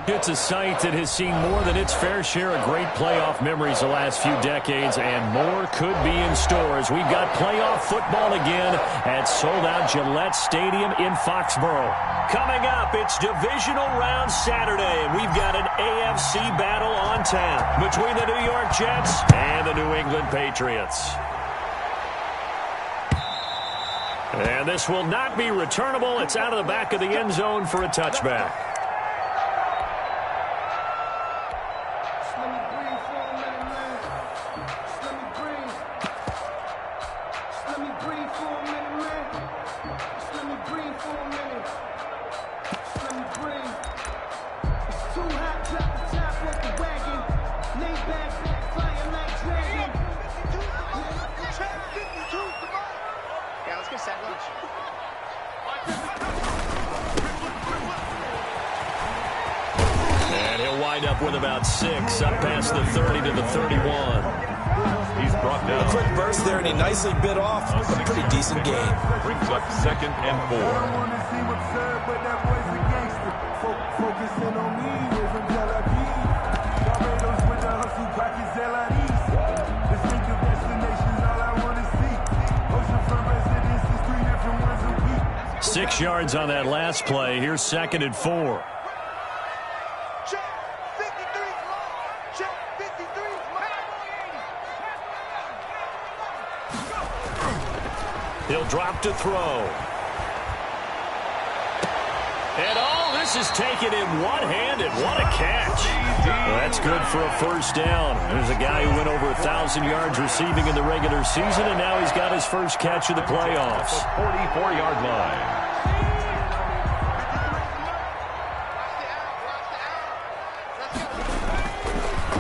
It's a site that has seen more than its fair share of great playoff memories the last few decades, and more could be in store as we've got playoff football again at sold-out Gillette Stadium in Foxborough. Coming up, it's divisional round Saturday, and we've got an AFC battle on tap between the New York Jets and the New England Patriots. And this will not be returnable. It's out of the back of the end zone for a touchback. With about 6, up past the 30 to the 31. He's brought down. A quick burst there, and he nicely bit off a pretty decent gain. Brings up 2nd and 4. Six yards on that last play. Here's 2nd and 4. He'll drop to throw. And this is taken in one-handed. What a catch. Well, that's good for a first down. There's a guy who went over 1,000 yards receiving in the regular season, and now he's got his first catch of the playoffs. 44-yard line.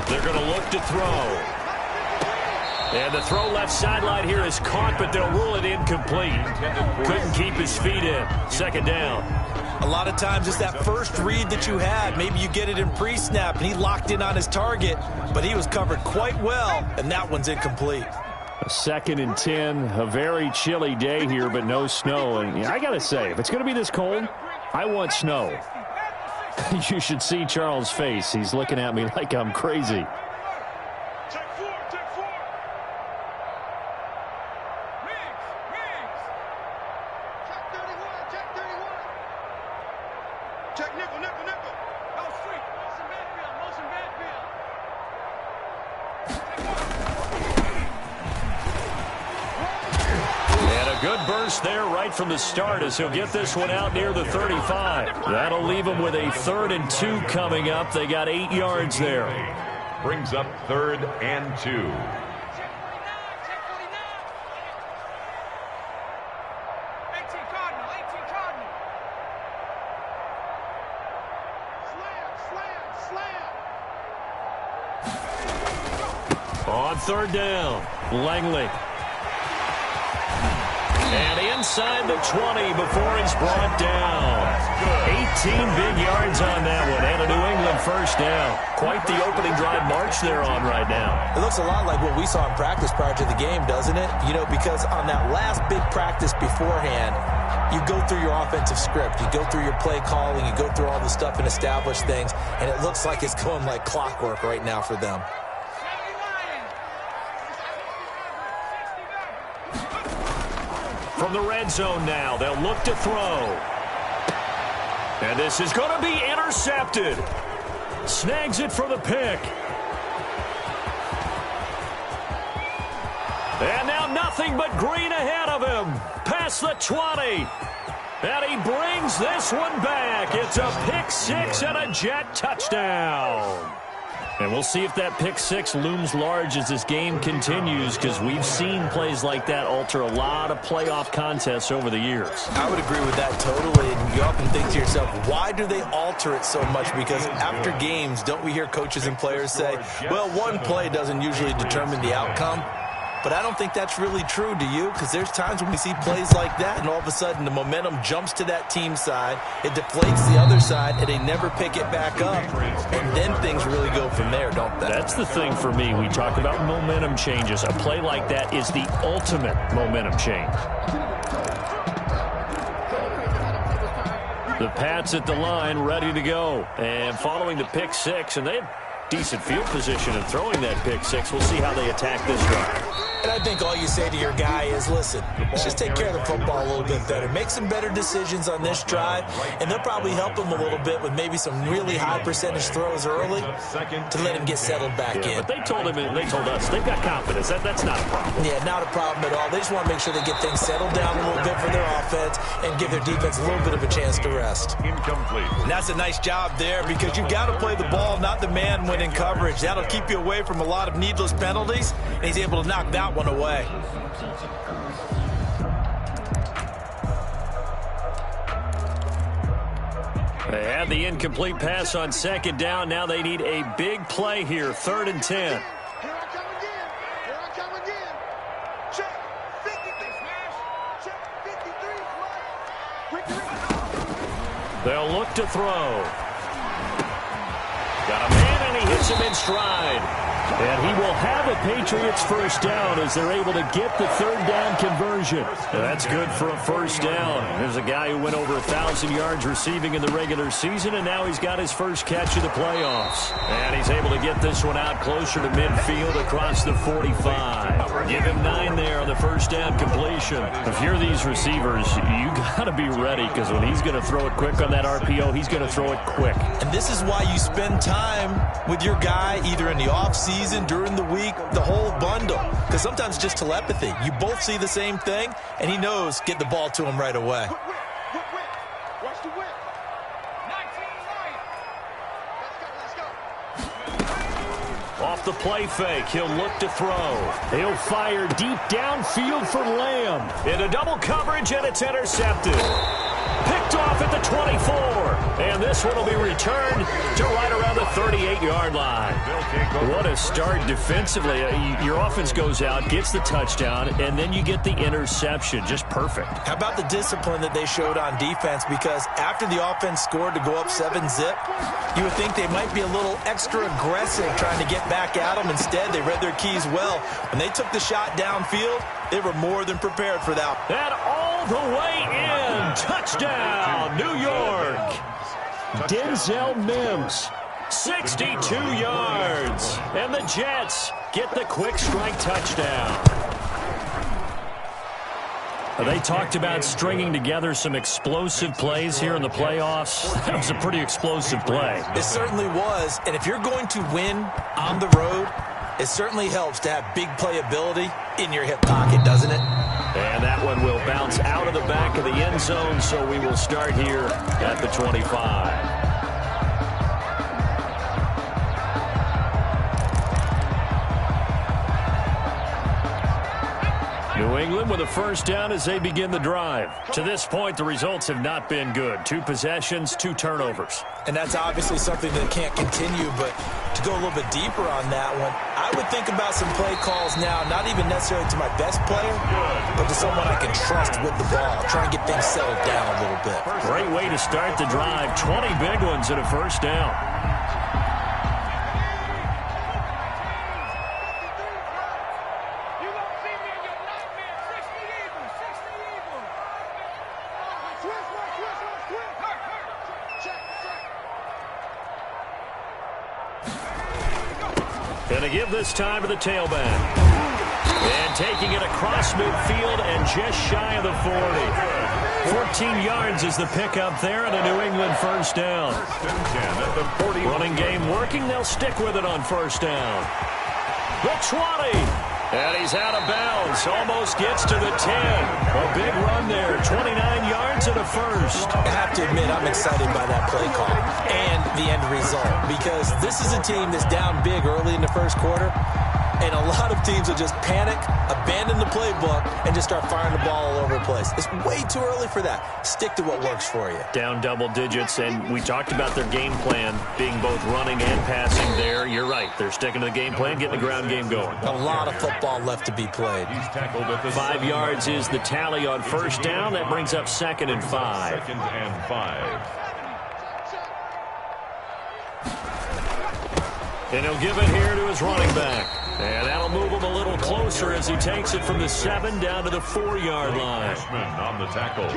They're going to look to throw. And the throw left sideline here is caught, but they'll rule it incomplete. Couldn't keep his feet in. 2nd down. A lot of times it's that first read that you had. Maybe you get it in pre-snap, and he locked in on his target, but he was covered quite well, and that one's incomplete. 2nd and 10. A very chilly day here, but no snow. And I got to say, if it's going to be this cold, I want snow. You should see Charles' face. He's looking at me like I'm crazy. From the start as he'll get this one out near the 35. That'll leave him with a 3rd and 2 coming up. They got 8 yards there. Brings up 3rd and 2. On 3rd down, Langley. And inside the 20 before it's brought down. 18 big yards on that one, and a New England first down. Quite the opening drive march they're on right now. It looks a lot like what we saw in practice prior to the game, doesn't it? You know, because on that last big practice beforehand, you go through your offensive script. You go through your play calling. You go through all the stuff and establish things, and it looks like it's going like clockwork right now for them. From the red zone now, they'll look to throw. And this is going to be intercepted. Snags it for the pick. And now nothing but green ahead of him. Past the 20. And he brings this one back. It's a pick 6 and a Jet touchdown. And we'll see if that pick 6 looms large as this game continues, because we've seen plays like that alter a lot of playoff contests over the years. I would agree with that totally. And you often think to yourself, why do they alter it so much? Because after games, don't we hear coaches and players say, well, one play doesn't usually determine the outcome? But I don't think that's really true, do you? Because there's times when we see plays like that, and all of a sudden the momentum jumps to that team side, it deflates the other side, and they never pick it back up. And then things really go from there, don't they? That's the thing for me. We talk about momentum changes. A play like that is the ultimate momentum change. The Pats at the line, ready to go. And following the pick six, and they had decent field position in throwing that pick six. We'll see how they attack this drive. And I think all you say to your guy is, listen, let's just take care of the football a little bit better. Make some better decisions on this drive, and they'll probably help him a little bit with maybe some really high percentage throws early to let him get settled back in. But they told him, and they told us, they've got confidence. That's not a problem. Yeah, not a problem at all. They just want to make sure they get things settled down a little bit for their offense and give their defense a little bit of a chance to rest. Incomplete. And that's a nice job there because you've got to play the ball, not the man when in coverage. That'll keep you away from a lot of needless penalties, and he's able to knock that one away. They had the incomplete pass on second down. Now they need a big play here, 3rd and 10. Here I come again. Here I come again. Check. 53 smash. Check. 53 flush. They'll look to throw. Got a man, and he hits him in stride. And he will have a Patriots first down as they're able to get the 3rd down conversion. And that's good for a first down. There's a guy who went over 1,000 yards receiving in the regular season, and now he's got his first catch of the playoffs. And he's able to get this one out closer to midfield across the 45. Give him 9 there on the first down completion. If you're these receivers, you got to be ready because when he's going to throw it quick on that RPO, he's going to throw it quick. And this is why you spend time with your guy either in the offseason, during the week, the whole bundle. Because sometimes it's just telepathy. You both see the same thing, and he knows get the ball to him right away. Whip. Watch the whip. 19 right. Let's go. Off the play fake, he'll look to throw. He'll fire deep downfield for Lamb. Into double coverage, and it's intercepted. Picked off at the 24. And this one will be returned to right around the 38-yard line. What a start defensively. Your offense goes out, gets the touchdown, and then you get the interception. Just perfect. How about the discipline that they showed on defense? Because after the offense scored to go up 7-zip, you would think they might be a little extra aggressive trying to get back at them. Instead, they read their keys well. When they took the shot downfield, they were more than prepared for that. And all the way in. Touchdown, New York. Denzel Mims, 62 yards. And the Jets get the quick strike touchdown. They talked about stringing together some explosive plays here in the playoffs. That was a pretty explosive play. It certainly was. And if you're going to win on the road, it certainly helps to have big playability in your hip pocket, doesn't it? And that one will bounce out of the back of the end zone, so we will start here at the 25. New England with a first down as they begin the drive. To this point, the results have not been good. 2 possessions, 2 turnovers. And that's obviously something that can't continue, but to go a little bit deeper on that one, I would think about some play calls now, not even necessarily to my best player, but to someone I can trust with the ball, trying to get things settled down a little bit. Great way to start the drive. 20 big ones and a first down. Going to give this time to the tailback. And taking it across midfield and just shy of the 40. 14 yards is the pickup there and a New England first down. Running game working. They'll stick with it on first down. The 20. And he's out of bounds. Almost gets to the 10. A big run there. 29 yards and a first. I have to admit, I'm excited by that play call and the end result, because this is a team that's down big early in the first quarter, and a lot of teams will just panic, abandon the playbook, and just start firing the ball all over the place. It's way too early for that. Stick to what works for you. Down double digits, and we talked about their game plan being both running and passing there. You're right. They're sticking to the game plan, getting the ground game going. A lot of football left to be played. 5 yards is the tally on first down. That brings up 2nd and 5. 2nd and 5. And he'll give it here to his running back. And that'll move him a little closer as he takes it from the 7 down to the 4-yard line. On the tackle.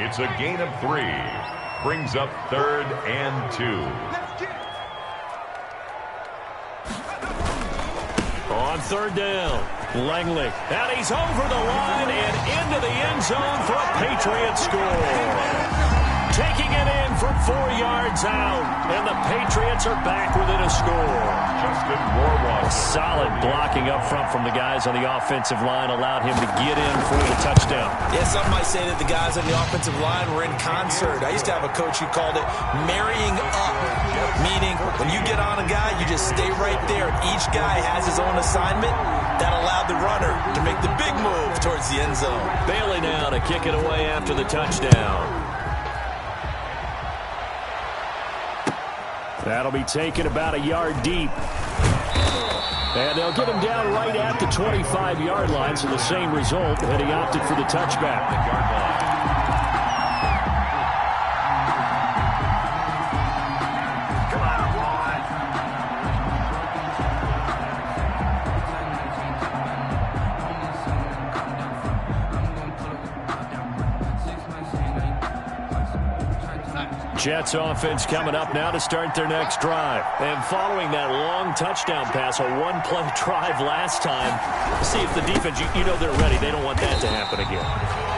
It's a gain of 3. Brings up 3rd and 2. On 3rd down, Langley. And he's over the line and into the end zone for a Patriot score. Taking it in from 4 yards out, and the Patriots are back within a score. Justin Rohrwacher. Solid blocking up front from the guys on the offensive line allowed him to get in for the touchdown. Yeah, some might say that the guys on the offensive line were in concert. I used to have a coach who called it marrying up, meaning when you get on a guy, you just stay right there. Each guy has his own assignment. That allowed the runner to make the big move towards the end zone. Bailey now to kick it away after the touchdown. That'll be taken about a yard deep. And they'll get him down right at the 25-yard line, so the same result, and he opted for the touchback. Jets offense coming up now to start their next drive. And following that long touchdown pass, a one-play drive last time, see if the defense, you know they're ready. They don't want that to happen again.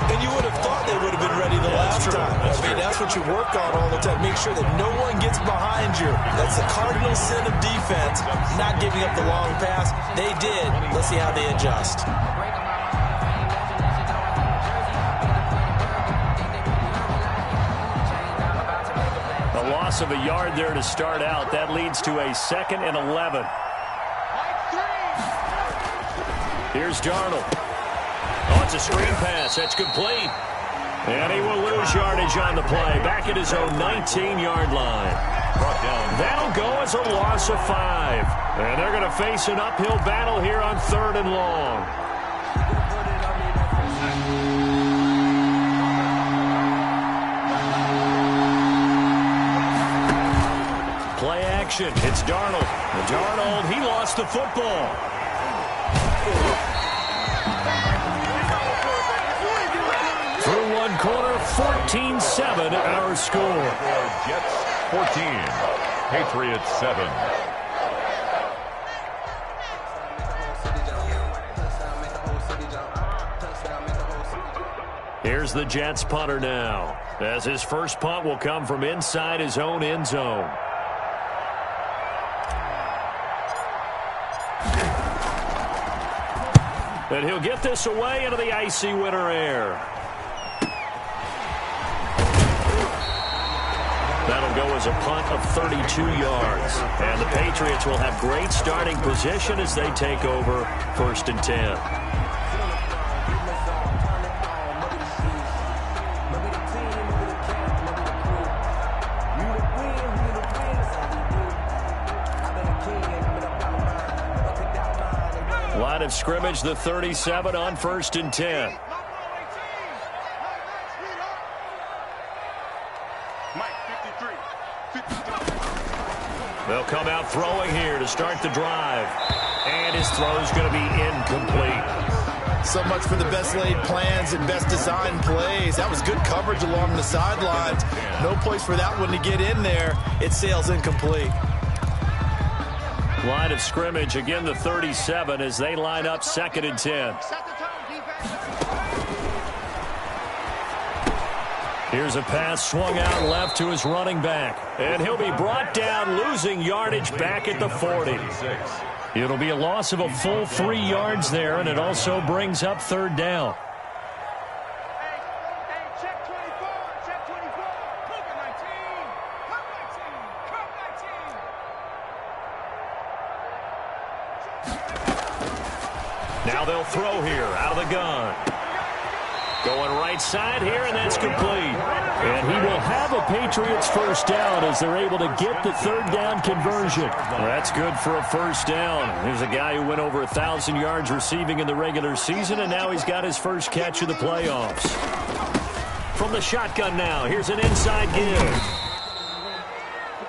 And you would have thought they would have been ready the last time. That's what you work on all the time. Make sure that no one gets behind you. That's the cardinal sin of defense, not giving up the long pass. They did. Let's see how they adjust. Loss of a yard there to start out. That leads to a 2nd and 11. Here's Darnold. Oh, it's a screen pass. That's complete. And he will lose yardage on the play. Back at his own 19-yard line. Brought down. That'll go as a loss of 5. And they're going to face an uphill battle here on 3rd and long. Play action. It's Darnold. Darnold, he lost the football. Through one quarter, 14-7 our score. Jets 14. Patriots 7. Here's the Jets punter now, as his first punt will come from inside his own end zone. And he'll get this away into the icy winter air. That'll go as a punt of 32 yards. And the Patriots will have great starting position as they take over 1st and 10. Line of scrimmage, the 37 on 1st and 10. They'll come out throwing here to start the drive. And his throw's going to be incomplete. So much for the best laid plans and best designed plays. That was good coverage along the sidelines. No place for that one to get in there. It sails incomplete. Line of scrimmage, again the 37 as they line up 2nd and 10. Here's a pass swung out left to his running back. And he'll be brought down, losing yardage back at the 40. It'll be a loss of a full 3 yards there, and it also brings up 3rd down. Now they'll throw here out of the gun. Going right side here, and that's complete. And he will have a Patriots first down as they're able to get the 3rd down conversion. That's good for a first down. Here's a guy who went over 1,000 yards receiving in the regular season, and now he's got his first catch of the playoffs. From the shotgun now, here's an inside give.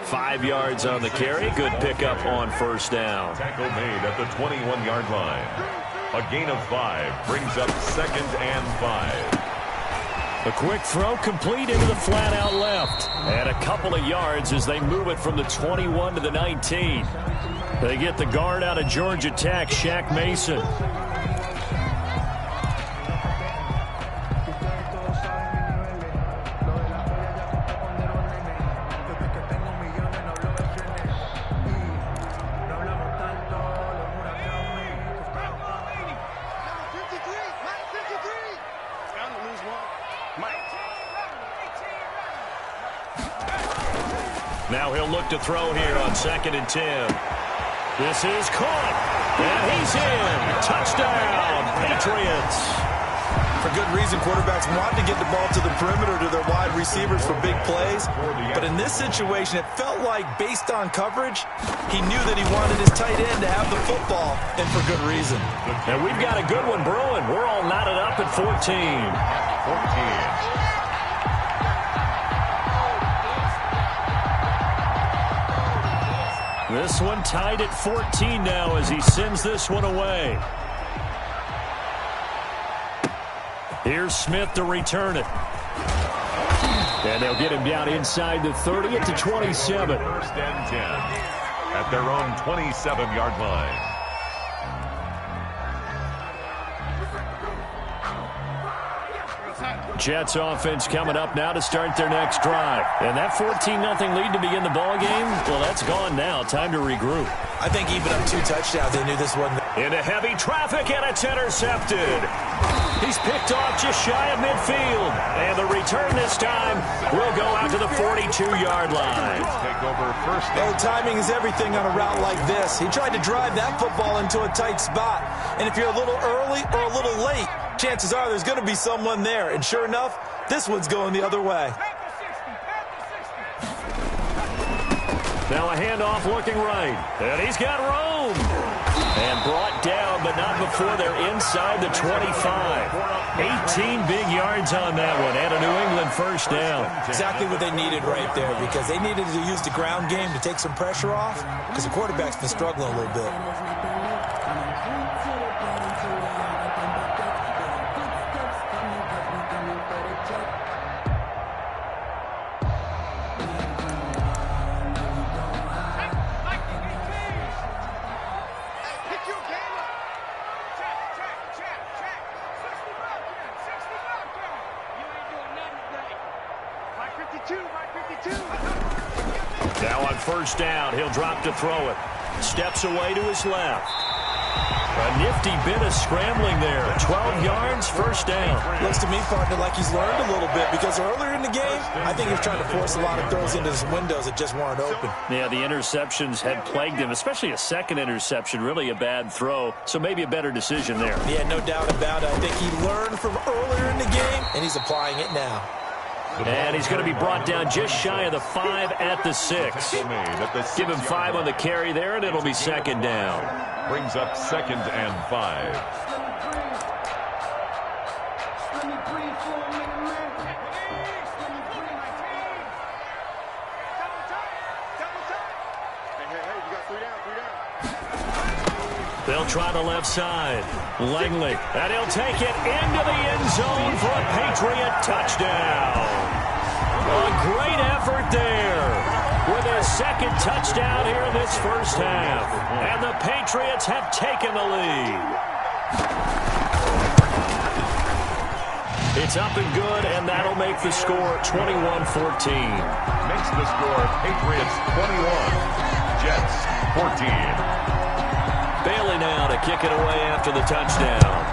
5 yards on the carry. Good pickup on first down. Tackle made at the 21-yard line. A gain of 5 brings up 2nd and 5. A quick throw complete into the flat out left. And a couple of yards as they move it from the 21 to the 19. They get the guard out of Georgia Tech, Shaq Mason. Now he'll look to throw here on 2nd and 10. This is caught, and he's in. Touchdown, Patriots. For good reason, quarterbacks want to get the ball to the perimeter to their wide receivers for big plays. But in this situation, it felt like, based on coverage, he knew that he wanted his tight end to have the football, and for good reason. And we've got a good one brewing. We're all knotted up at 14. 14. This one tied at 14 now as he sends this one away. Here's Smith to return it. And they'll get him down inside the 30 at the 27. 1st and 10 at their own 27-yard line. Jets offense coming up now to start their next drive. And that 14-0 lead to begin the ball game, well, that's gone now. Time to regroup. I think even up 2 touchdowns, they knew this wasn't. Into heavy traffic, and it's intercepted. He's picked off just shy of midfield. And the return this time will go out to the 42-yard line. Take over 1st and Timing is everything on a route like this. He tried to drive that football into a tight spot. And if you're a little early or a little late, chances are there's going to be someone there. And sure enough, this one's going the other way. Now a handoff looking right. And he's got room. And brought down, but not before they're inside the 25. 18 big yards on that one. And a New England 1st down. Exactly what they needed right there, because they needed to use the ground game to take some pressure off, because the quarterback's been struggling a little bit. Now on 1st down, he'll drop to throw it. Steps away to his left. A nifty bit of scrambling there. 12 yards, 1st down. Looks to me, partner, like he's learned a little bit, because earlier in the game, I think he was trying to force a lot of throws into his windows that just weren't open. Yeah, the interceptions had plagued him, especially a second interception, really a bad throw. So maybe a better decision there. Yeah, no doubt about it. I think he learned from earlier in the game, and he's applying it now. And he's going to be brought down just shy of the 5 at the 6. Give him 5 on the carry there, and it'll be 2nd down. Brings up 2nd and 5. They'll try the left side. Langley, and he'll take it into the end zone for a Patriot touchdown. A great effort there with his 2nd touchdown here in this 1st half. And the Patriots have taken the lead. It's up and good, and that'll make the score 21-14. Makes the score Patriots 21, Jets 14. Bailey now to kick it away after the touchdown.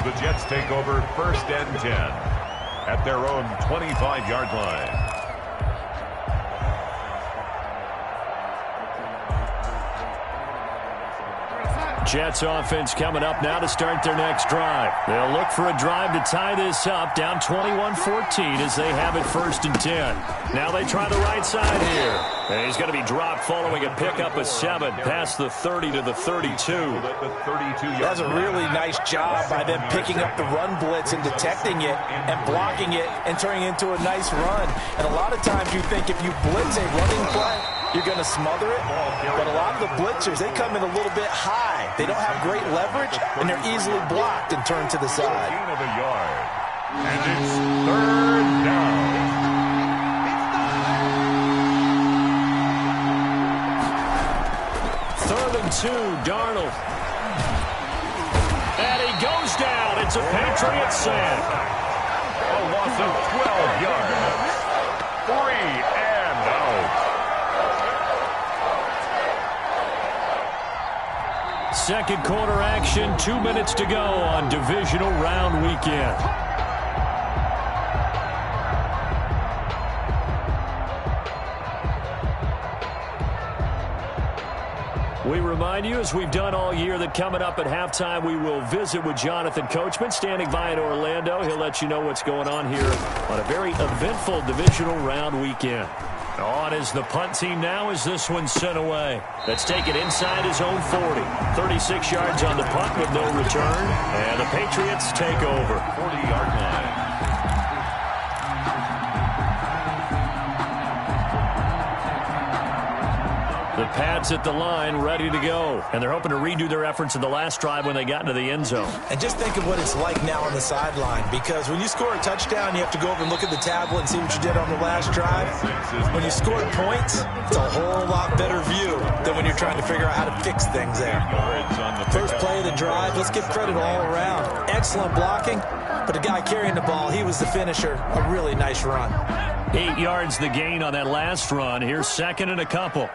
The Jets take over 1st and 10 at their own 25-yard line. Jets offense coming up now to start their next drive. They'll look for a drive to tie this up, down 21-14 as they have it 1st and 10. Now they try the right side here. And he's going to be dropped following a pickup of 7 past the 30 to the 32. That's a really nice job by them picking up the run blitz and detecting it and blocking it and turning it into a nice run. And a lot of times you think if you blitz a running play, you're going to smother it. But a lot of the blitzers, they come in a little bit high. They don't have great leverage, and they're easily blocked and turned to the side. Gain of a yard. And it's third down. 3rd and 2, Darnold. And he goes down. It's a Patriots sack. A loss of 12 yards. 3 and out. Second quarter action, 2 minutes to go on divisional round weekend. We remind you, as we've done all year, that coming up at halftime, we will visit with Jonathan Coachman, standing by in Orlando. He'll let you know what's going on here on a very eventful divisional round weekend. On is the punt team now as this one's sent away. That's taken inside his own 40. 36 yards on the punt with no return. And the Patriots take over. 40-yard line. The Pats at the line, ready to go. And they're hoping to redo their efforts in the last drive when they got into the end zone. And just think of what it's like now on the sideline, because when you score a touchdown, you have to go over and look at the tablet and see what you did on the last drive. When you scored points, it's a whole lot better view than when you're trying to figure out how to fix things there. First play of the drive, let's give credit all around. Excellent blocking, but the guy carrying the ball, he was the finisher. A really nice run. 8 yards the gain on that last run. Here's second and a couple.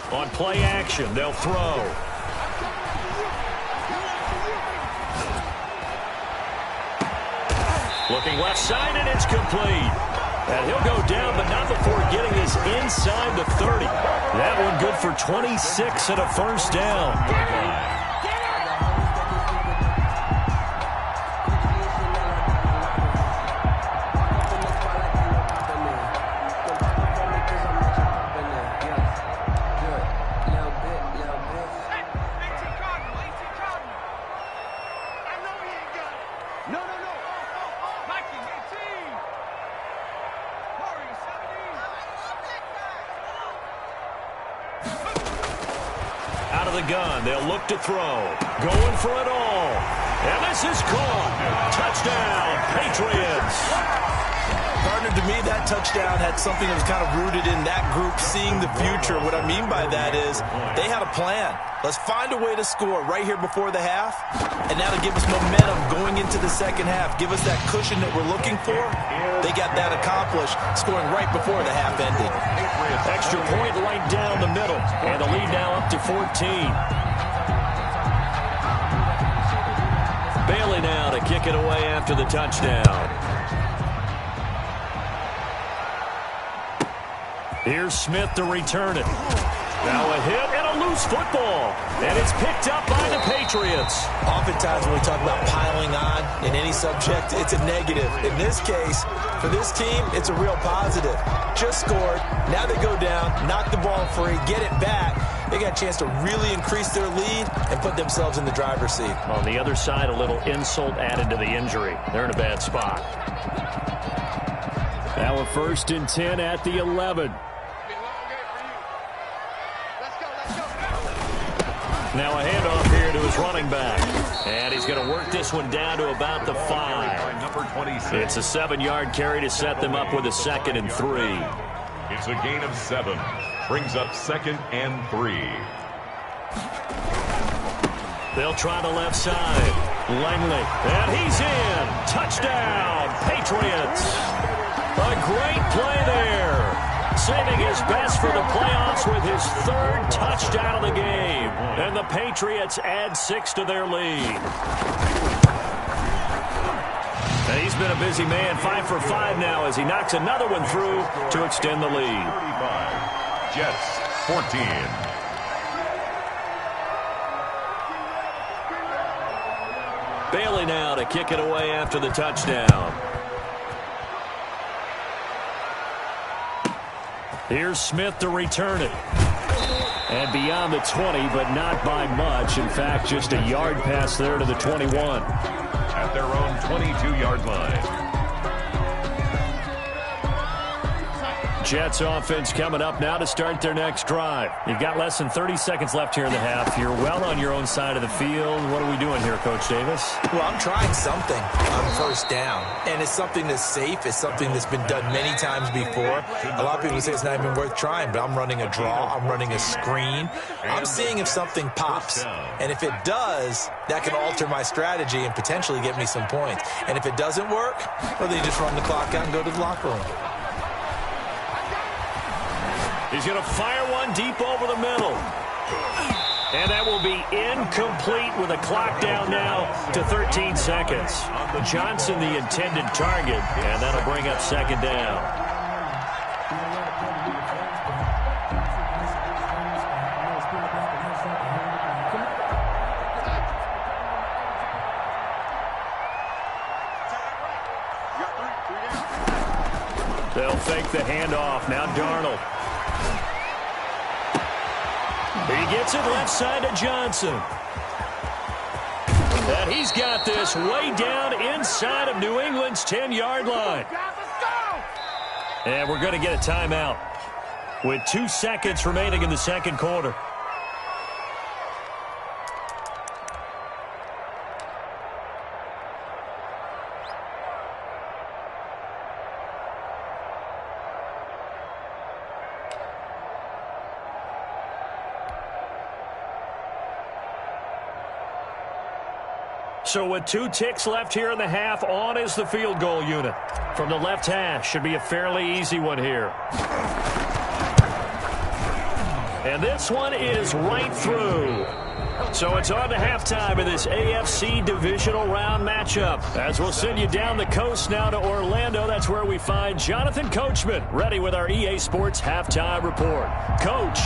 On play action, they'll throw. Looking left side, and it's complete. And he'll go down, but not before getting this inside the 30. That one good for 26 and a first down. Gun. They'll look to throw. Going for it all. And this is caught. Touchdown, Patriots. Partner, to me, that touchdown had something that was kind of rooted in that group seeing the future. What I mean by that is they had a plan. Let's find a way to score right here before the half, and that'll give us momentum going into the second half. Give us that cushion that we're looking for. They got that accomplished, scoring right before the half ended. Extra point right down the middle, and the lead now up to 14. Bailey now to kick it away after the touchdown. Here's Smith to return it. Now a hit and a loose football. And it's picked up by the Patriots. Oftentimes when we talk about piling on in any subject, it's a negative. In this case, for this team, it's a real positive. Just scored. Now they go down, knock the ball free, get it back. They got a chance to really increase their lead and put themselves in the driver's seat. On the other side, a little insult added to the injury. They're in a bad spot. Now a 1st and 10 at the 11. Now a handoff here to his running back. And he's going to work this one down to about the 5. Number 26. It's a 7-yard carry to set them up with a 2nd and 3. It's a gain of 7. Brings up 2nd and 3. They'll try the left side. Langley. And he's in. Touchdown, Patriots. A great play there. Saving his best for the playoffs with his 3rd touchdown of the game. And the Patriots add 6 to their lead. And he's been a busy man, 5 for 5 now as he knocks another one through to extend the lead. 35. Jets, 14. Bailey now to kick it away after the touchdown. Here's Smith to return it. And beyond the 20, but not by much. In fact, just a yard pass there to the 21. At their own 22-yard line. Jets offense coming up now to start their next drive. You've got less than 30 seconds left here in the half. You're well on your own side of the field. What are we doing here, Coach Davis? Well, I'm trying something on first down, and it's something that's safe. It's something that's been done many times before. A lot of people say it's not even worth trying, but I'm running a draw. I'm running a screen. I'm seeing if something pops, and if it does, that can alter my strategy and potentially get me some points. And if it doesn't work, well, then you just run the clock out and go to the locker room. He's going to fire one deep over the middle. And that will be incomplete with a clock down now to 13 seconds. Johnson the intended target, and that'll bring up second down. They'll fake the handoff. Now Darnold. He gets it left side to Johnson. And he's got this way down inside of New England's 10-yard line. And we're going to get a timeout with 2 seconds remaining in the second quarter. So with 2 ticks left here in the half, on is the field goal unit. From the left hash, should be a fairly easy one here. And this one is right through. So it's on to halftime in this AFC divisional round matchup. As we'll send you down the coast now to Orlando, that's where we find Jonathan Coachman, ready with our EA Sports halftime report. Coach.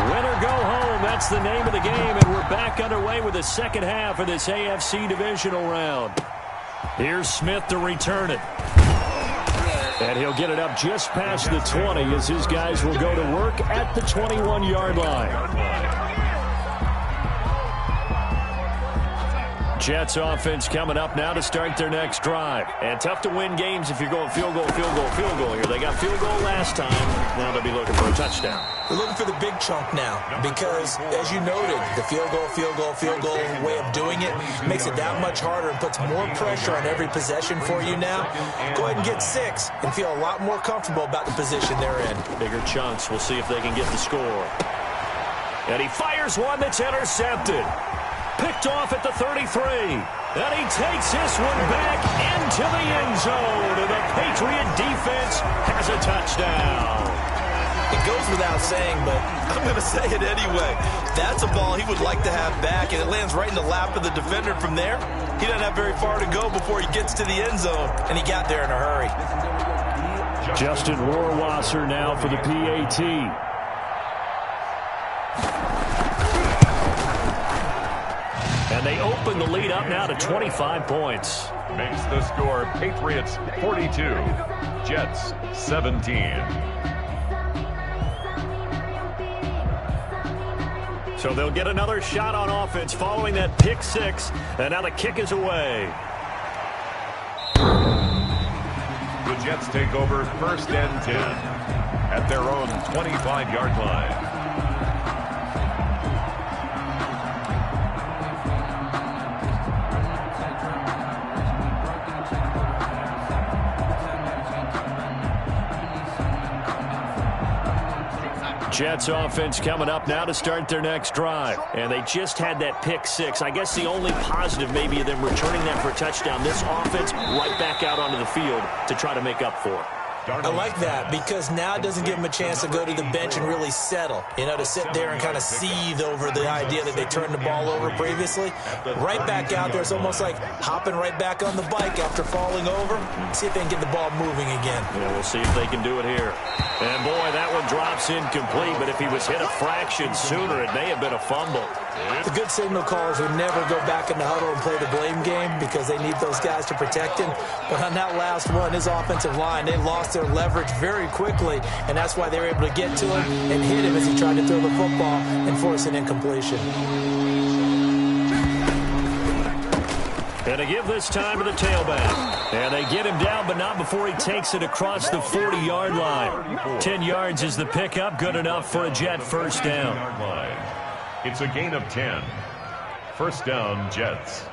Win or go home, that's the name of the game, and we're back underway with the second half of this AFC divisional round. Here's Smith to return it. And he'll get it up just past the 20 as his guys will go to work at the 21-yard line. Jets offense coming up now to start their next drive. And tough to win games if you're going field goal, field goal, field goal here. They got field goal last time. Now they'll be looking for a touchdown. They're looking for the big chunk now because, as you noted, the field goal way of doing it makes it that much harder and puts more pressure on every possession for you now. Go ahead and get 6 and feel a lot more comfortable about the position they're in. Bigger chunks. We'll see if they can get the score. And he fires one that's intercepted. Picked off at the 33. And he takes this one back into the end zone. And the Patriot defense has a touchdown. It goes without saying, but I'm going to say it anyway. That's a ball he would like to have back, and it lands right in the lap of the defender from there. He doesn't have very far to go before he gets to the end zone, and he got there in a hurry. Justin Rohrwasser now for the PAT. And they open the lead up now to 25 points. Makes the score Patriots 42, Jets 17. So they'll get another shot on offense following that pick 6. And now the kick is away. The Jets take over first and 10 at their own 25-yard line. Jets offense coming up now to start their next drive. And they just had that pick 6. I guess the only positive maybe of them returning that for a touchdown. This offense right back out onto the field to try to make up for it. I like that because now it doesn't give him a chance to go to the bench and really settle, to sit there and kind of seethe over the idea that they turned the ball over previously. Right back out there, it's almost like hopping right back on the bike after falling over. See if they can get the ball moving again. Yeah, we'll see if they can do it here. And boy, that one drops incomplete, but if he was hit a fraction sooner, it may have been a fumble. The good signal callers would never go back in the huddle and play the blame game because they need those guys to protect him. But on that last one, his offensive line, they lost their leverage very quickly, and that's why they were able to get to him and hit him as he tried to throw the football and force an incompletion. And to give this time to the tailback. And they get him down, but not before he takes it across the 40-yard line. 10 yards is the pickup, good enough for a Jet first down. It's a gain of 10. First down, Jets.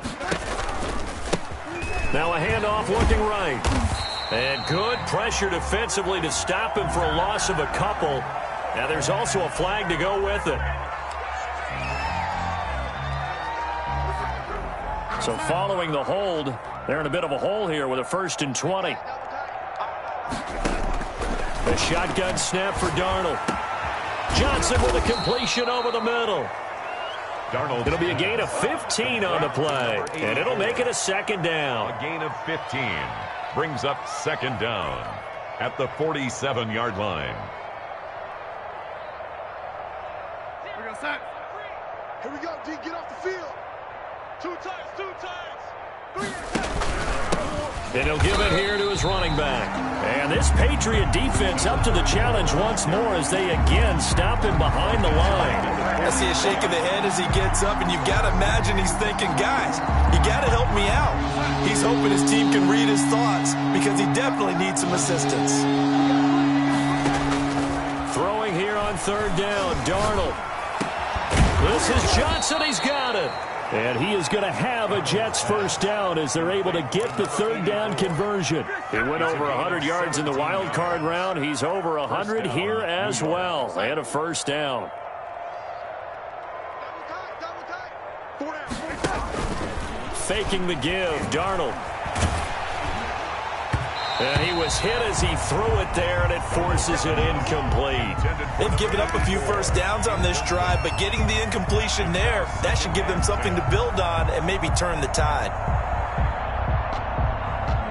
Now a handoff looking right. And good pressure defensively to stop him for a loss of a couple. Now there's also a flag to go with it. So following the hold, they're in a bit of a hole here with a 1st and 20. The shotgun snap for Darnold. Johnson with a completion over the middle. Darnold. It'll be a gain of 15 on the play, and it'll make it a 2nd down. A gain of 15 brings up 2nd down at the 47-yard line. Here we go, D. Get off the field. 2 times, 2 times. 3. And he'll give it here to his running back. And this Patriot defense up to the challenge once more as they again stop him behind the line. I see a shake of the head as he gets up, and you've got to imagine he's thinking, guys, you got to help me out. He's hoping his team can read his thoughts because he definitely needs some assistance. Throwing here on 3rd down, Darnold. This is Johnson. He's got it. And he is going to have a Jets first down as they're able to get the 3rd down conversion. He went over 100 yards in the wild card round. He's over 100 here as well. And a first down. Faking the give, Darnold. And he was hit as he threw it there, and it forces it incomplete. They've given up a few first downs on this drive, but getting the incompletion there, that should give them something to build on and maybe turn the tide.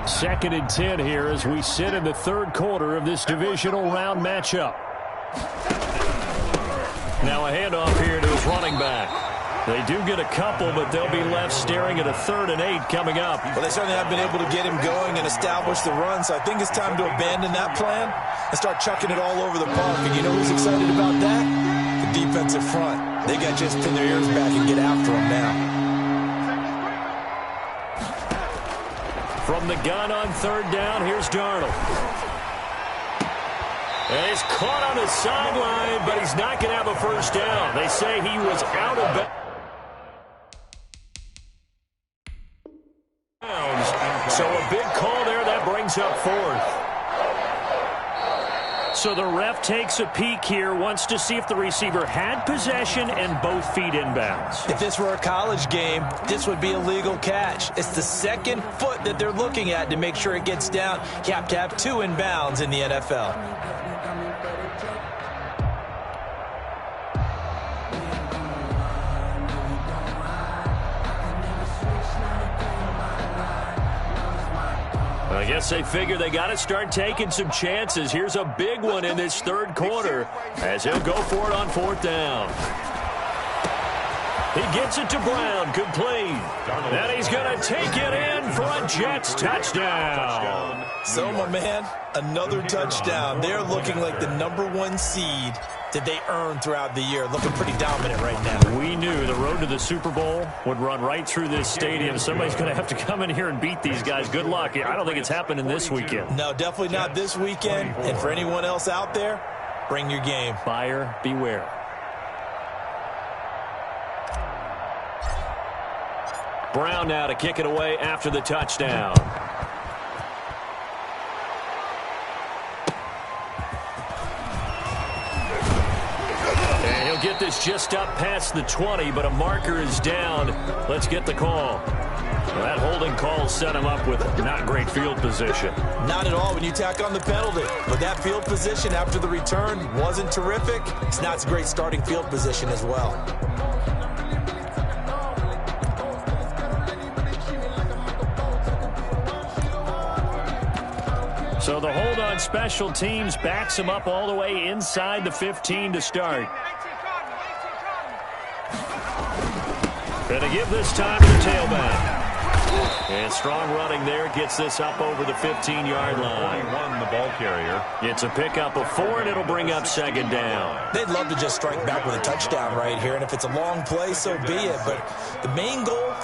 2nd and 10 here as we sit in the 3rd quarter of this divisional round matchup. Now a handoff here to his running back. They do get a couple, but they'll be left staring at a 3rd and 8 coming up. Well, they certainly have been able to get him going and establish the run, so I think it's time to abandon that plan and start chucking it all over the park. And you know who's excited about that? The defensive front. They got just pin their ears back and get after him now. From the gun on 3rd down, here's Darnold. And he's caught on the sideline, but he's not going to have a first down. They say he was out of bounds. So a big call there. That brings up 4th. So the ref takes a peek here, wants to see if the receiver had possession and both feet inbounds. If this were a college game, this would be a legal catch. It's the 2nd foot that they're looking at to make sure it gets down. You have to have 2 inbounds in the NFL. I guess they figure they got to start taking some chances. Here's a big one in this 3rd quarter as he'll go for it on 4th down. He gets it to Brown, complete. And he's going to take it in for a Jets touchdown. So, my man, another touchdown. They're looking like the #1 seed that they earned throughout the year. Looking pretty dominant right now. We knew the road to the Super Bowl would run right through this stadium. Somebody's going to have to come in here and beat these guys. Good luck. I don't think it's happening this weekend. No, definitely not this weekend. And for anyone else out there, bring your game. Buyer beware. Brown now to kick it away after the touchdown. And he'll get this just up past the 20, but a marker is down. Let's get the call. Well, that holding call set him up with not great field position. Not at all when you tack on the penalty. But that field position after the return wasn't terrific. It's not a great starting field position as well. So the hold on special teams backs him up all the way inside the 15 to start. Going to give this time to the tailback. And strong running there gets this up over the 15-yard line. 21, the ball carrier. It's a pickup of 4, and it'll bring up second down. They'd love to just strike back with a touchdown right here, and if it's a long play, so be it. But the main goal,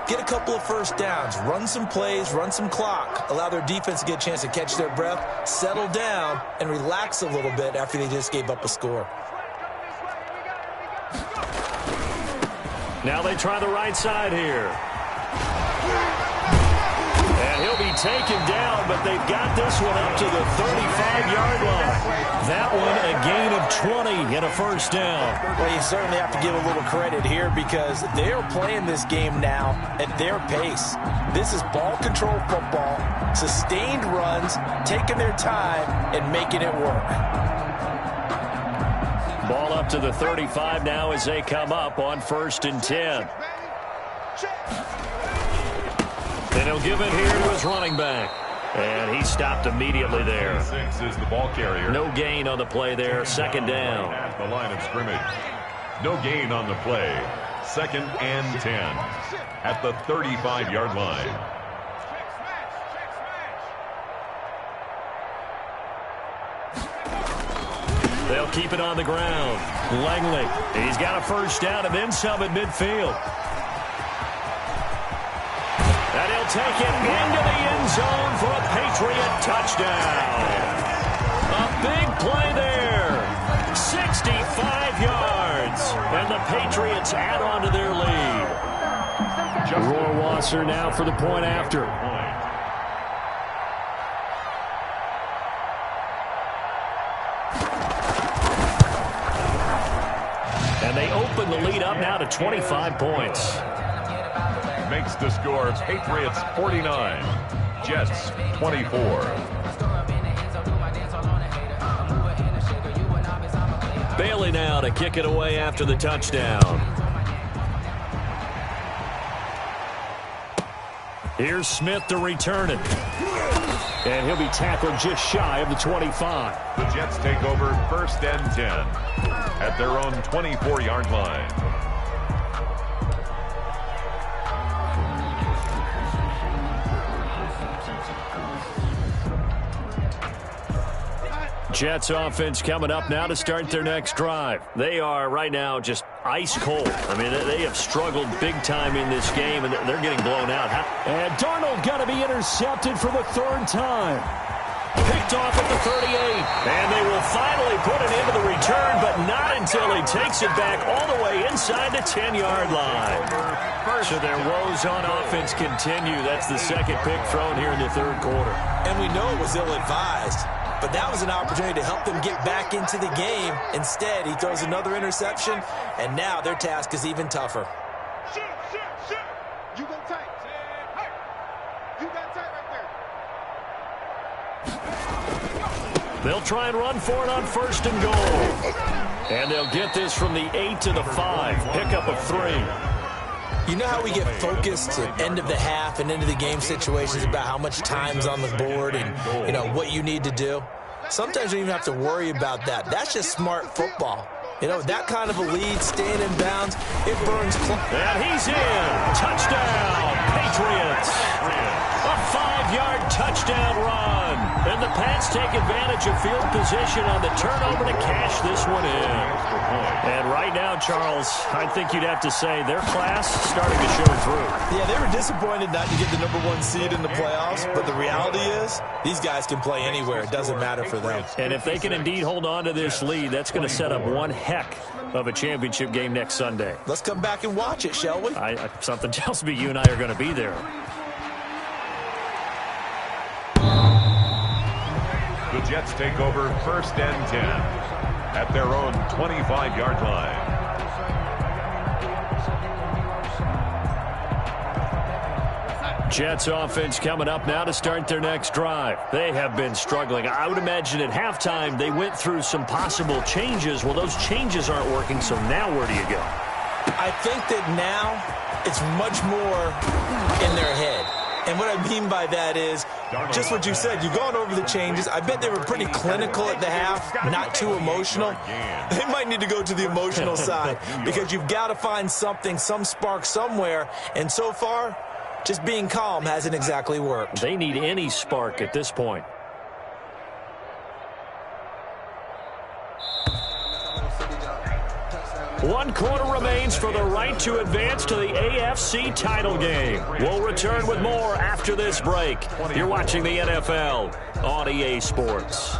get a couple of first downs, run some plays, run some clock, allow their defense to get a chance to catch their breath, settle down, and relax a little bit after they just gave up a score. Now they try the right side here. And he'll be taken down, but they've got this one up to the 35-yard line. That one a gain of 20 and a first down. Well, you certainly have to give a little credit here because they are playing this game now at their pace. This is ball control football, sustained runs, taking their time, and making it work. Ball up to the 35 now as they come up on 1st and 10. And he'll give it here to his running back. And he stopped immediately there. 6 is the ball carrier. No gain on the play there. Second down. At the line of scrimmage. No gain on the play. 2nd and 10. At the 35-yard line. They'll keep it on the ground. Langley, he's got a first down and then some at midfield. And he'll take it into the end zone for a Patriot touchdown. A big play there. 65 yards. And the Patriots add on to their lead. Rohrwasser now for the point after. And they open the lead up now to 25 points. Makes the score Patriots 49, Jets 24. Bailey now to kick it away after the touchdown. Here's Smith to return it. And he'll be tackled just shy of the 25. The Jets take over 1st and 10 at their own 24-yard line. Jets offense coming up now to start their next drive. They are right now just ice cold. I mean, they have struggled big time in this game, and they're getting blown out. And Darnold going to be intercepted for the 3rd time. Picked off at the 38. And they will finally put it into the return, but not until he takes it back all the way inside the 10-yard line. So their woes on offense continue. That's the 2nd pick thrown here in the 3rd quarter. And we know it was ill-advised. But that was an opportunity to help them get back into the game. Instead, he throws another interception, and now their task is even tougher. Shoot. You go tight. Hey, you got tight right there. They'll try and run for it on 1st and goal. And they'll get this from the 8 to the 5. Pickup of 3. You know how we get focused at end of the half and into the game situations about how much time's on the board and, you know, what you need to do? Sometimes you don't even have to worry about that. That's just smart football. You know, that kind of a lead, staying in bounds, it burns. And he's in. Touchdown, Patriots. A 5-yard touchdown run. And the Pats take advantage of field position on the turnover to cash this one in. And right now, Charles, I think you'd have to say their class starting to show through. Yeah, they were disappointed not to get the #1 seed in the playoffs, but the reality is these guys can play anywhere. It doesn't matter for them. And if they can indeed hold on to this lead, that's going to set up one heck of a championship game next Sunday. Let's come back and watch it, shall we? Something tells me you and I are going to be there. The Jets take over 1st and 10 at their own 25-yard line. Jets offense coming up now to start their next drive. They have been struggling. I would imagine at halftime they went through some possible changes. Well, those changes aren't working, so now where do you go? I think that now it's much more in their head. And what I mean by that is just what you said. You've gone over the changes. I bet they were pretty clinical at the half, not too emotional. They might need to go to the emotional side because you've got to find something, some spark somewhere. And so far, just being calm hasn't exactly worked. They need any spark at this point. One quarter remains for the right to advance to the AFC title game. We'll return with more after this break. You're watching the NFL on EA Sports.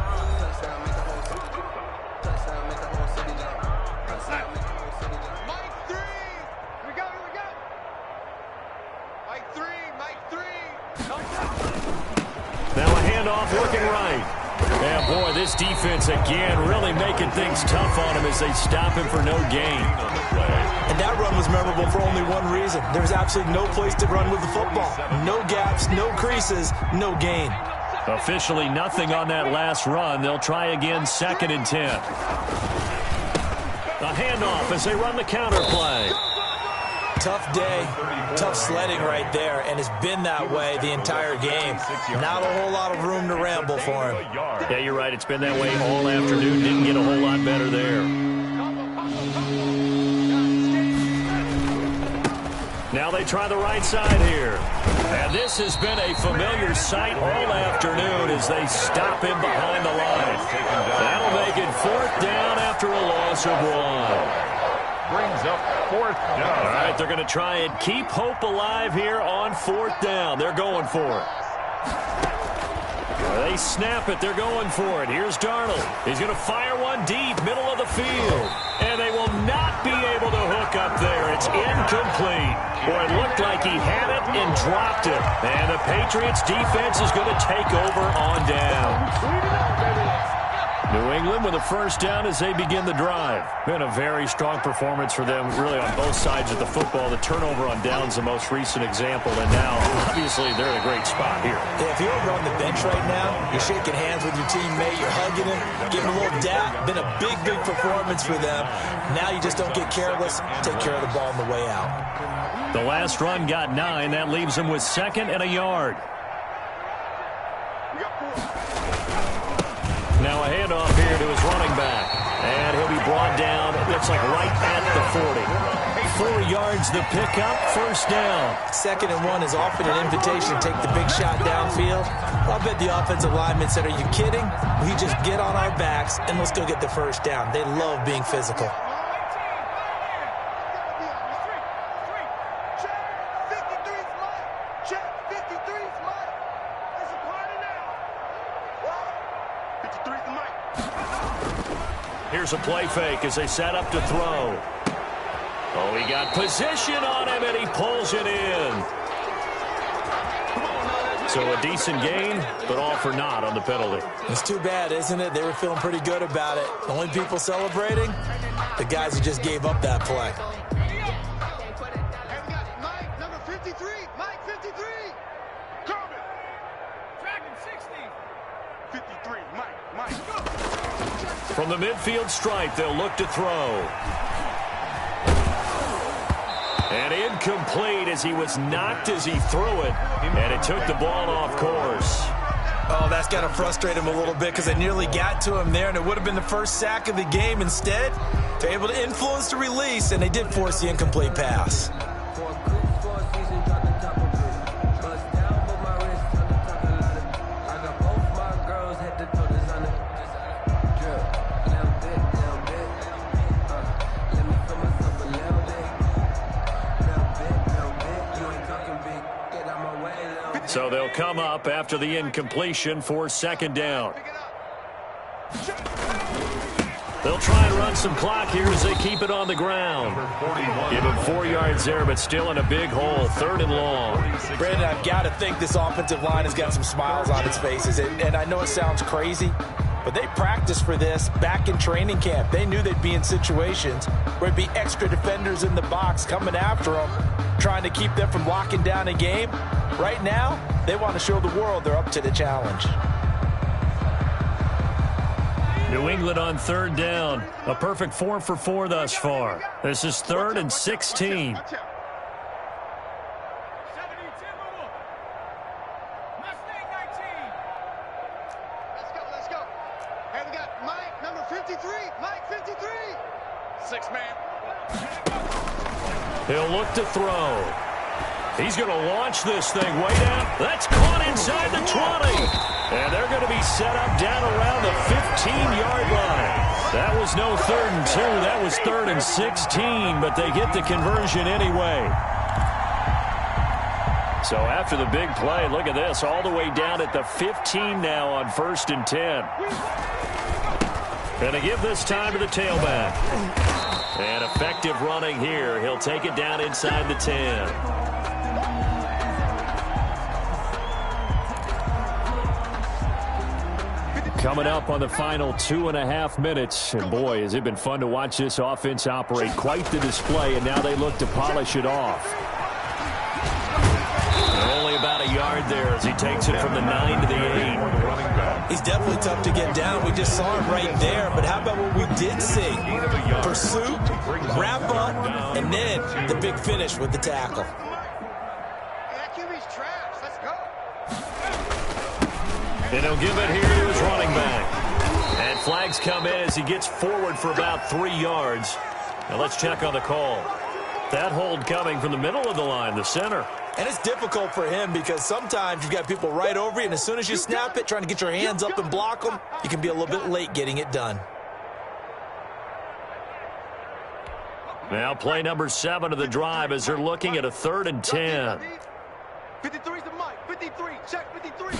Now a handoff looking right. Yeah, boy, this defense again really making things tough on him as they stop him for no gain. And that run was memorable for only one reason. There was absolutely no place to run with the football. No gaps, no creases, no gain. Officially nothing on that last run. They'll try again, 2nd and 10. A handoff as they run the counter play. Tough day, tough sledding right there, and it's been that way the entire game. Not a whole lot of room to ramble for him. Yeah, you're right. It's been that way all afternoon. Didn't get a whole lot better there. Now they try the right side here. And this has been a familiar sight all afternoon as they stop him behind the line. That'll make it 4th down after a loss of 1. Brings up 4th down. All right, they're going to try and keep hope alive here on 4th down. They're going for it. They snap it. They're going for it. Here's Darnold. He's going to fire one deep, middle of the field. And they will not be able to hook up there. It's incomplete. Boy, it looked like he had it and dropped it. And the Patriots defense is going to take over on down. New England with a 1st down as they begin the drive. Been a very strong performance for them, really, on both sides of the football. The turnover on down's the most recent example, and now, obviously, they're in a great spot here. Yeah, if you're over on the bench right now, you're shaking hands with your teammate, you're hugging him, giving him a little dap. Been a big, big performance for them. Now you just don't get careless. Take care of the ball on the way out. The last run got 9. That leaves them with 2nd and a yard. Now a handoff here to his running back. And he'll be brought down, it looks like right at the 40. 4 yards the pickup, 1st down. 2nd and 1 is often an invitation to take the big shot downfield. I bet the offensive linemen said, are you kidding? We just get on our backs and let's go get the 1st down. They love being physical. Here's a play fake as they set up to throw. Oh, he got position on him, and he pulls it in. So a decent gain, but all for naught on the penalty. It's too bad, isn't it? They were feeling pretty good about it. The only people celebrating, the guys who just gave up that play. Mike, number 53. Mike, 53. Corbin. Dragon 60. 53. Mike, go. From the midfield stripe, they'll look to throw. And incomplete as he was knocked as he threw it. And it took the ball off course. Oh, that's got to frustrate him a little bit because they nearly got to him there, and it would have been the first sack of the game. Instead, they're able to influence the release, and they did force the incomplete pass. So they'll come up after the incompletion for 2nd down. They'll try and run some clock here as they keep it on the ground. Give him 4 yards there, but still in a big hole. 3rd and long. Brandon, I've got to think this offensive line has got some smiles on its faces. And I know it sounds crazy, but they practiced for this back in training camp. They knew they'd be in situations where it'd be extra defenders in the box coming after them, trying to keep them from locking down a game. Right now, they want to show the world they're up to the challenge. New England on third down. A perfect 4 for 4 thus far. This is 3rd and 16. Let's go. Hey, we got Mike, number 53. Mike, 53. 6-man. He'll look to throw. He's going to launch this thing way down. That's caught inside the 20. And they're going to be set up down around the 15-yard line. That was no 3rd and 2. That was 3rd and 16, but they get the conversion anyway. So after the big play, look at this, all the way down at the 15 now on 1st and 10. Going to give this time to the tailback. And effective running here. He'll take it down inside the 10. Coming up on the final 2.5 minutes. And boy, has it been fun to watch this offense operate. Quite the display, and now they look to polish it off. And only about a yard there as he takes it from the 9 to the 8. He's definitely tough to get down. We just saw him right there. But how about what we did see? Pursuit, wrap up, and then the big finish with the tackle. That QB's trash. Let's go. And he'll give it here to his running back. And flags come in as he gets forward for about 3 yards. Now let's check on the call. That hold coming from the middle of the line, the center. And it's difficult for him because sometimes you've got people right over you, and as soon as you snap it, trying to get your hands up and block them, you can be a little bit late getting it done. Now play number 7 of the drive as they're looking at a 3rd and 10. 53's the Mike. 53. Check 53.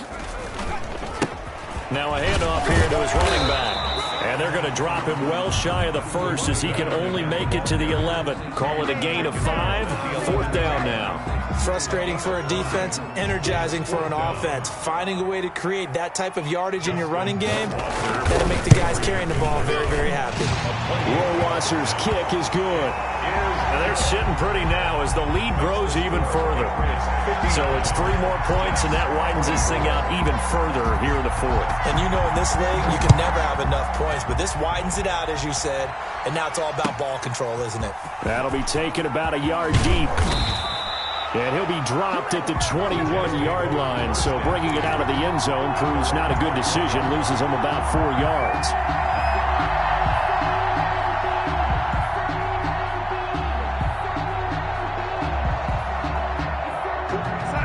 Now a handoff here to his running back. And they're going to drop him well shy of the 1st as he can only make it to the 11. Call it a gain of 5. 4th down now. Frustrating for a defense, energizing for an offense. Finding a way to create that type of yardage in your running game, that'll make the guys carrying the ball very, very happy. Rohrwasser's kick is good. And they're sitting pretty now as the lead grows even further. So it's 3 more points, and that widens this thing out even further here in the 4th. And you know in this league, you can never have enough points, but this widens it out, as you said, and now it's all about ball control, isn't it? That'll be taken about a yard deep. And he'll be dropped at the 21-yard line, so bringing it out of the end zone proves not a good decision, loses him about 4 yards.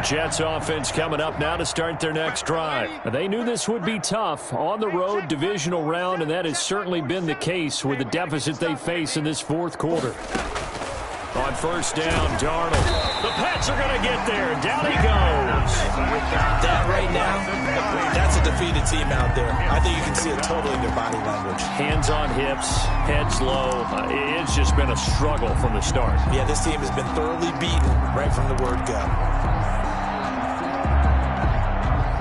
Jets offense coming up now to start their next drive. They knew this would be tough on the road, divisional round, and that has certainly been the case with the deficit they face in this 4th quarter. On 1st down, Darnold. The Pats are going to get there. Down he goes. That right now, that's a defeated team out there. I think you can see it totally in their body language. Hands on hips, heads low. It's just been a struggle from the start. Yeah, this team has been thoroughly beaten right from the word go.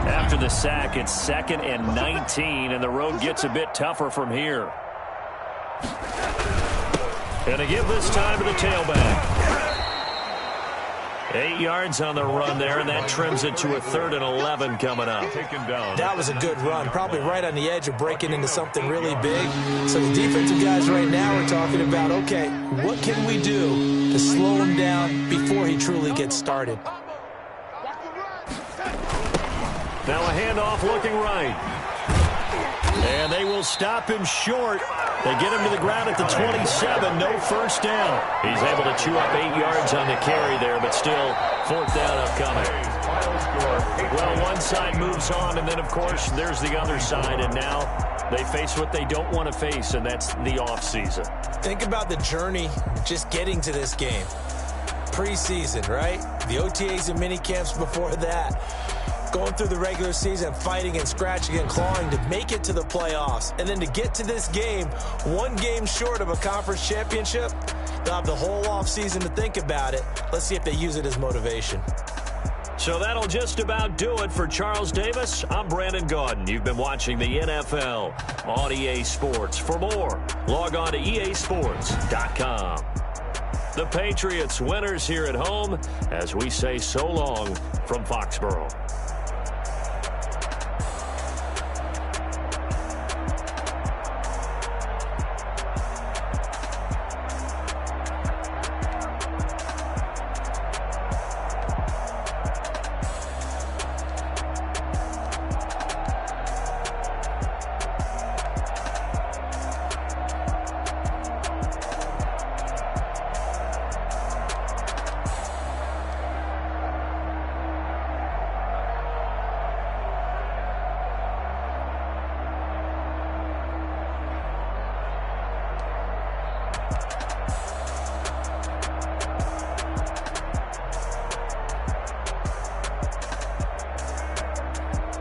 After the sack, it's 2nd and 19, and the road gets a bit tougher from here. And to give this time to the tailback. 8 yards on the run there, and that trims it to a 3rd and 11 coming up. That was a good run, probably right on the edge of breaking into something really big. So the defensive guys right now are talking about, okay, what can we do to slow him down before he truly gets started? Now a handoff looking right. And they will stop him short. They get him to the ground at the 27. No 1st down. He's able to chew up 8 yards on the carry there, but still 4th down upcoming. Well, one side moves on, and then, of course, there's the other side, and now they face what they don't want to face, and that's the offseason. Think about the journey just getting to this game. Preseason, right? The OTAs and mini camps before that. Going through the regular season, fighting and scratching and clawing to make it to the playoffs. And then to get to this game, 1 game short of a conference championship, they'll have the whole offseason to think about it. Let's see if they use it as motivation. So that'll just about do it for Charles Davis. I'm Brandon Gaudin. You've been watching the NFL on EA Sports. For more, log on to easports.com. The Patriots winners here at home as we say so long from Foxborough.